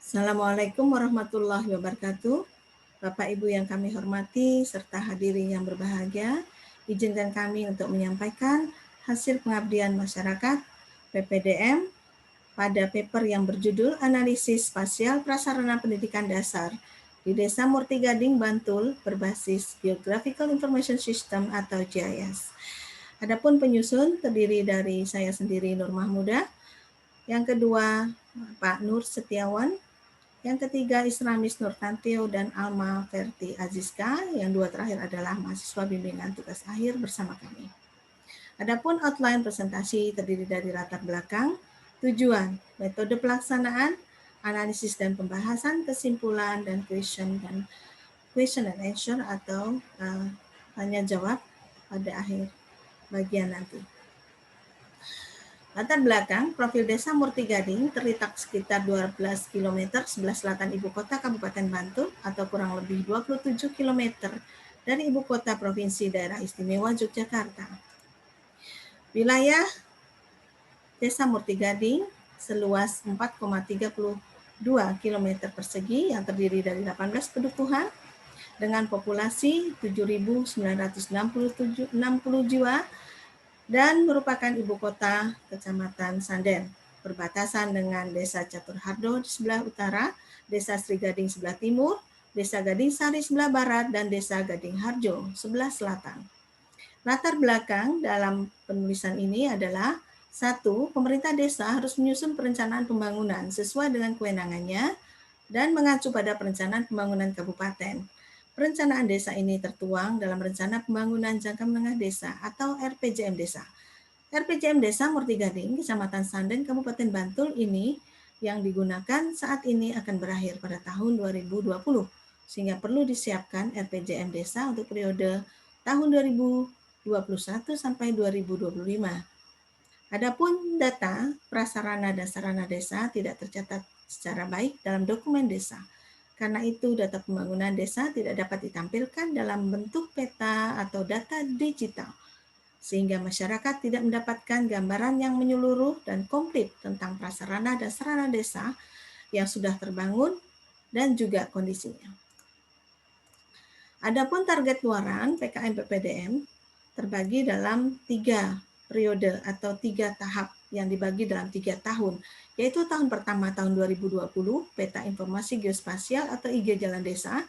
Assalamualaikum warahmatullahi wabarakatuh. Bapak Ibu yang kami hormati serta hadirin yang berbahagia, izinkan kami untuk menyampaikan hasil pengabdian masyarakat PPDM pada paper yang berjudul Analisis Spasial Prasarana Pendidikan Dasar di Desa Murti Gading, Bantul berbasis Geographical Information System atau GIS. Adapun penyusun terdiri dari saya sendiri Nur Mahmuda, yang kedua Pak Nur Setiawan, yang ketiga Isramis Nurtantio dan Alma Verti Aziska, yang dua terakhir adalah mahasiswa bimbingan tugas akhir bersama kami. Adapun outline presentasi terdiri dari latar belakang, tujuan, metode pelaksanaan, analisis dan pembahasan, kesimpulan, dan question and answer atau tanya jawab pada akhir bagian nanti. Latar belakang, profil Desa Murti Gading terletak sekitar 12 km sebelah selatan Ibu Kota Kabupaten Bantul atau kurang lebih 27 km dari Ibu Kota Provinsi Daerah Istimewa Yogyakarta. Wilayah Desa Murti Gading seluas 4,32 km persegi yang terdiri dari 18 pedukuhan dengan populasi 7.960 jiwa dan merupakan ibu kota Kecamatan Sanden, berbatasan dengan Desa Catur Hardo di sebelah utara, Desa Sri Gading sebelah timur, Desa Gading Sari sebelah barat, dan Desa Gading Harjo sebelah selatan. Latar belakang dalam penulisan ini adalah: 1. Pemerintah desa harus menyusun perencanaan pembangunan sesuai dengan kewenangannya dan mengacu pada perencanaan pembangunan kabupaten. Perencanaan desa ini tertuang dalam Rencana Pembangunan Jangka Menengah Desa atau RPJM Desa. RPJM Desa Murti Gading, Kecamatan Sanden, Kabupaten Bantul ini yang digunakan saat ini akan berakhir pada tahun 2020, sehingga perlu disiapkan RPJM Desa untuk periode tahun 2021 sampai 2025. Adapun data prasarana dan sarana desa tidak tercatat secara baik dalam dokumen desa. Karena itu, data pembangunan desa tidak dapat ditampilkan dalam bentuk peta atau data digital, sehingga masyarakat tidak mendapatkan gambaran yang menyeluruh dan komplit tentang prasarana dan sarana desa yang sudah terbangun dan juga kondisinya. Adapun target luaran PKM PPDM terbagi dalam 3 periode atau 3 tahap yang dibagi dalam 3 tahun, yaitu tahun pertama tahun 2020, Peta Informasi Geospasial atau IG Jalan Desa.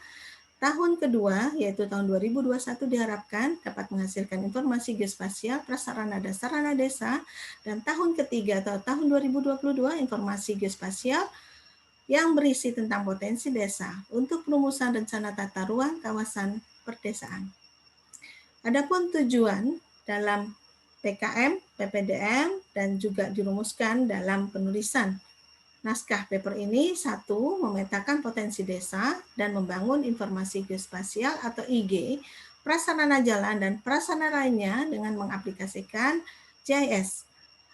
Tahun kedua, yaitu tahun 2021, diharapkan dapat menghasilkan informasi geospasial, prasarana dan sarana desa. Dan tahun ketiga atau tahun 2022, informasi geospasial yang berisi tentang potensi desa untuk perumusan rencana tata ruang kawasan perdesaan. Adapun tujuan dalam PKM, PPDM, dan juga dirumuskan dalam penulisan naskah paper ini: 1. Memetakan potensi desa dan membangun informasi geospasial atau IG, prasarana jalan dan prasarana lainnya dengan mengaplikasikan GIS.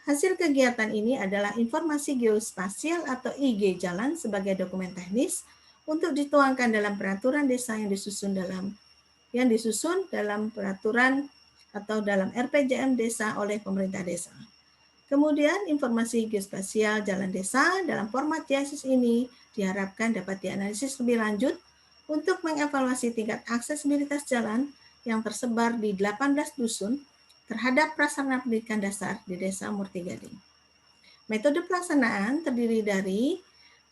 Hasil kegiatan ini adalah informasi geospasial atau IG jalan sebagai dokumen teknis untuk dituangkan dalam peraturan desa yang disusun dalam peraturan atau dalam RPJM Desa oleh pemerintah desa. Kemudian informasi geospasial jalan desa dalam format GIS ini diharapkan dapat dianalisis lebih lanjut untuk mengevaluasi tingkat aksesibilitas jalan yang tersebar di 18 dusun terhadap prasarana pendidikan dasar di Desa Murti Gading. Metode pelaksanaan terdiri dari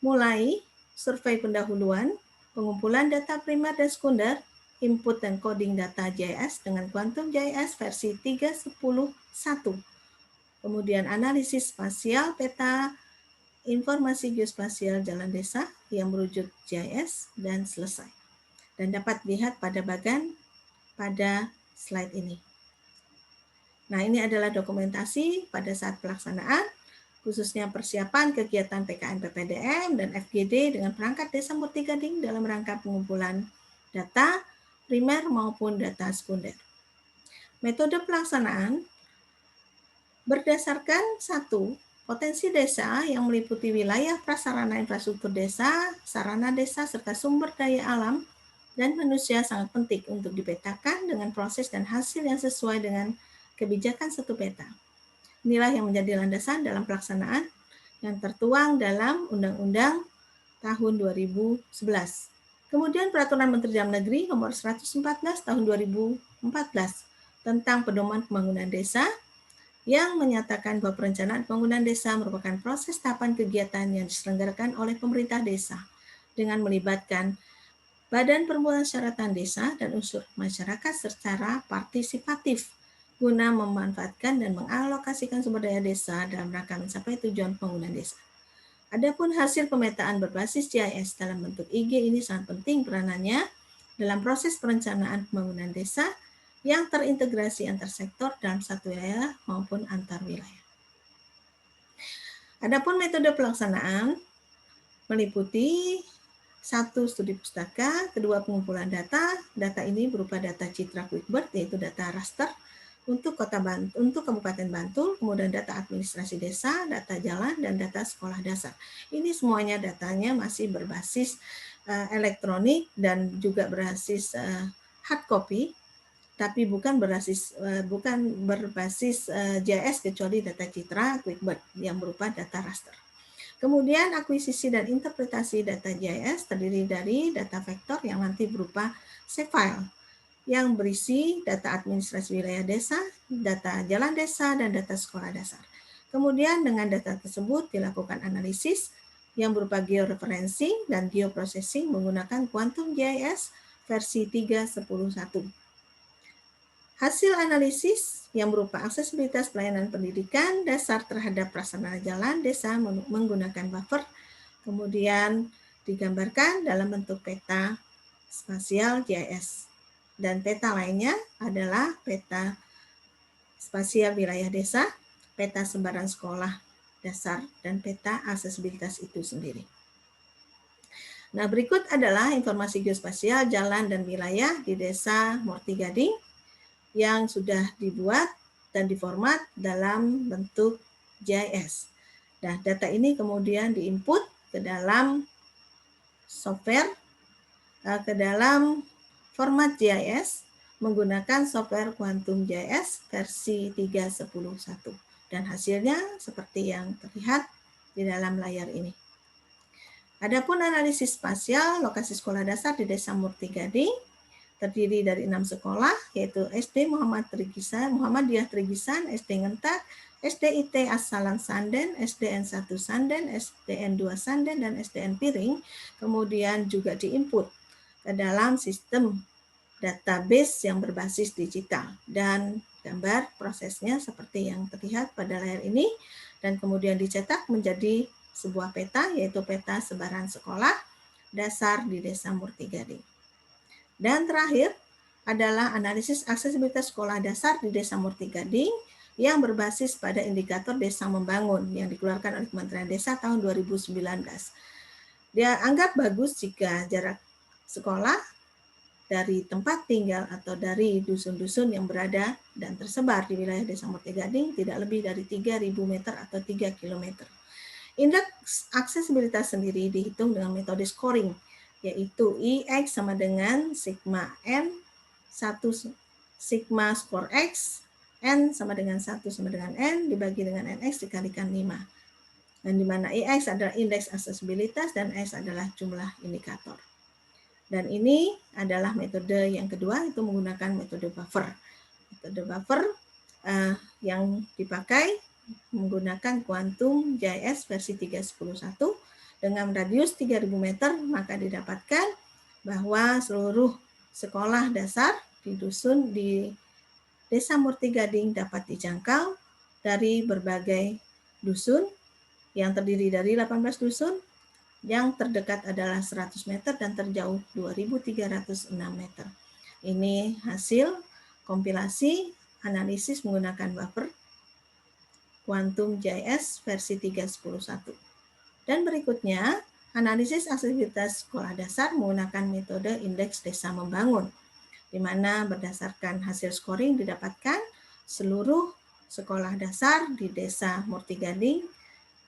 mulai survei pendahuluan, pengumpulan data primer dan sekunder, input dan coding data GIS dengan Quantum GIS versi 3.10.1. Kemudian analisis spasial peta informasi geospasial jalan desa yang merujuk GIS dan selesai. Dan dapat dilihat pada slide ini. Nah, ini adalah dokumentasi pada saat pelaksanaan, khususnya persiapan kegiatan PKM PPDM dan FGD dengan perangkat Desa Murti Gading dalam rangka pengumpulan data primer maupun data sekunder. Metode pelaksanaan berdasarkan 1. Potensi desa yang meliputi wilayah prasarana infrastruktur desa, sarana desa, serta sumber daya alam dan manusia sangat penting untuk dipetakan dengan proses dan hasil yang sesuai dengan kebijakan satu peta. Inilah yang menjadi landasan dalam pelaksanaan yang tertuang dalam Undang-Undang tahun 2011. Kemudian Peraturan Menteri Dalam Negeri nomor 114 tahun 2014 tentang pedoman pembangunan desa yang menyatakan bahwa perencanaan pembangunan desa merupakan proses tahapan kegiatan yang diselenggarakan oleh pemerintah desa dengan melibatkan Badan Permusyawaratan Desa dan unsur masyarakat secara partisipatif guna memanfaatkan dan mengalokasikan sumber daya desa dalam rangka mencapai tujuan pembangunan desa. Adapun hasil pemetaan berbasis GIS dalam bentuk IG ini sangat penting peranannya dalam proses perencanaan pembangunan desa yang terintegrasi antar sektor dalam satu wilayah maupun antar wilayah. Adapun metode pelaksanaan meliputi 1. Studi pustaka, kedua pengumpulan data. Data ini berupa data citra QuickBird yaitu data raster untuk Kabupaten Bantul, kemudian data administrasi desa, data jalan, dan data sekolah dasar. Ini semuanya datanya masih berbasis elektronik dan juga berbasis hard copy, tapi bukan berbasis GIS kecuali data citra QuickBird yang berupa data raster. Kemudian akuisisi dan interpretasi data GIS terdiri dari data vektor yang nanti berupa shapefile yang berisi data administrasi wilayah desa, data jalan desa, dan data sekolah dasar. Kemudian dengan data tersebut dilakukan analisis yang berupa georeferensi dan geoprocessing menggunakan Quantum GIS versi 3.10.1. Hasil analisis yang berupa aksesibilitas pelayanan pendidikan dasar terhadap prasarana jalan desa menggunakan buffer, kemudian digambarkan dalam bentuk peta spasial GIS. Dan peta lainnya adalah peta spasial wilayah desa, peta sebaran sekolah dasar, dan peta aksesibilitas itu sendiri. Nah, berikut adalah informasi geospasial jalan dan wilayah di Desa Morti Gading yang sudah dibuat dan diformat dalam bentuk GIS. Nah, data ini kemudian diinput ke dalam software, ke dalam format GIS menggunakan software Quantum GIS versi 3.10.1 dan hasilnya seperti yang terlihat di dalam layar ini. Adapun analisis spasial lokasi sekolah dasar di Desa Morti Gading terdiri dari 6 sekolah yaitu SD Muhammadiyah Trigisan, SD Ngentak, SDIT Asalan Sanden, SDN 1 Sanden, SDN 2 Sanden, dan SDN Piring, kemudian juga diinput ke dalam sistem database yang berbasis digital dan gambar prosesnya seperti yang terlihat pada layar ini dan kemudian dicetak menjadi sebuah peta yaitu peta sebaran sekolah dasar di Desa Morti Gading. Dan terakhir adalah analisis aksesibilitas sekolah dasar di Desa Morti Gading yang berbasis pada indikator desa membangun yang dikeluarkan oleh Kementerian Desa tahun 2019. Dia anggap bagus jika jarak sekolah dari tempat tinggal atau dari dusun-dusun yang berada dan tersebar di wilayah Desa Morti Gading tidak lebih dari 3.000 meter atau 3 km. Indeks aksesibilitas sendiri dihitung dengan metode scoring, yaitu IX sama dengan sigma N, 1 sigma skor X, N sama dengan 1 sama dengan N, dibagi dengan NX dikalikan 5. Dan di mana IX adalah indeks aksesibilitas dan S adalah jumlah indikator. Dan ini adalah metode yang kedua, itu menggunakan metode buffer. Metode buffer yang dipakai menggunakan Quantum GIS versi 3.10.1 dengan radius 3.000 meter, maka didapatkan bahwa seluruh sekolah dasar di dusun di Desa Morti Gading dapat dijangkau dari berbagai dusun yang terdiri dari 18 dusun, yang terdekat adalah 100 meter dan terjauh 2.306 meter. Ini hasil kompilasi analisis menggunakan buffer Quantum GIS versi 3.10.1. Dan berikutnya, analisis aksesibilitas sekolah dasar menggunakan metode indeks desa membangun, di mana berdasarkan hasil scoring didapatkan seluruh sekolah dasar di Desa Morti Gading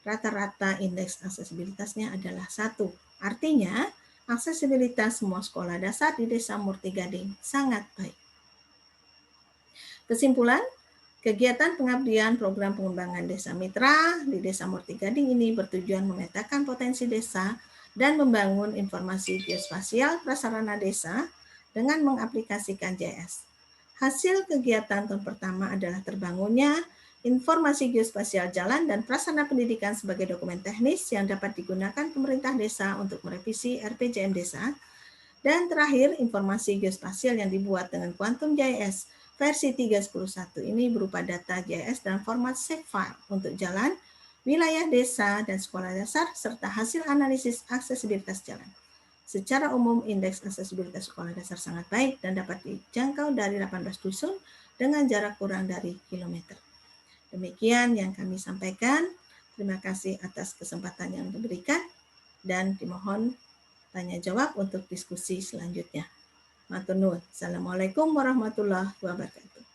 rata-rata indeks aksesibilitasnya adalah 1. Artinya, aksesibilitas semua sekolah dasar di Desa Morti Gading sangat baik. Kesimpulan, kegiatan pengabdian program pengembangan desa mitra di Desa Morti Gading ini bertujuan memetakan potensi desa dan membangun informasi geospasial prasarana desa dengan mengaplikasikan GIS. Hasil kegiatan tahun pertama adalah terbangunnya informasi geospasial jalan dan prasarana pendidikan sebagai dokumen teknis yang dapat digunakan pemerintah desa untuk merevisi RPJM desa. Dan terakhir, informasi geospasial yang dibuat dengan Quantum GIS versi 3.10.1 ini berupa data GIS dalam format shapefile untuk jalan, wilayah desa, dan sekolah dasar, serta hasil analisis aksesibilitas jalan. Secara umum, indeks aksesibilitas sekolah dasar sangat baik dan dapat dijangkau dari 18 dusun dengan jarak kurang dari kilometer. Demikian yang kami sampaikan. Terima kasih atas kesempatan yang diberikan dan dimohon tanya jawab untuk diskusi selanjutnya. Matur nuwun. Assalamualaikum warahmatullahi wabarakatuh.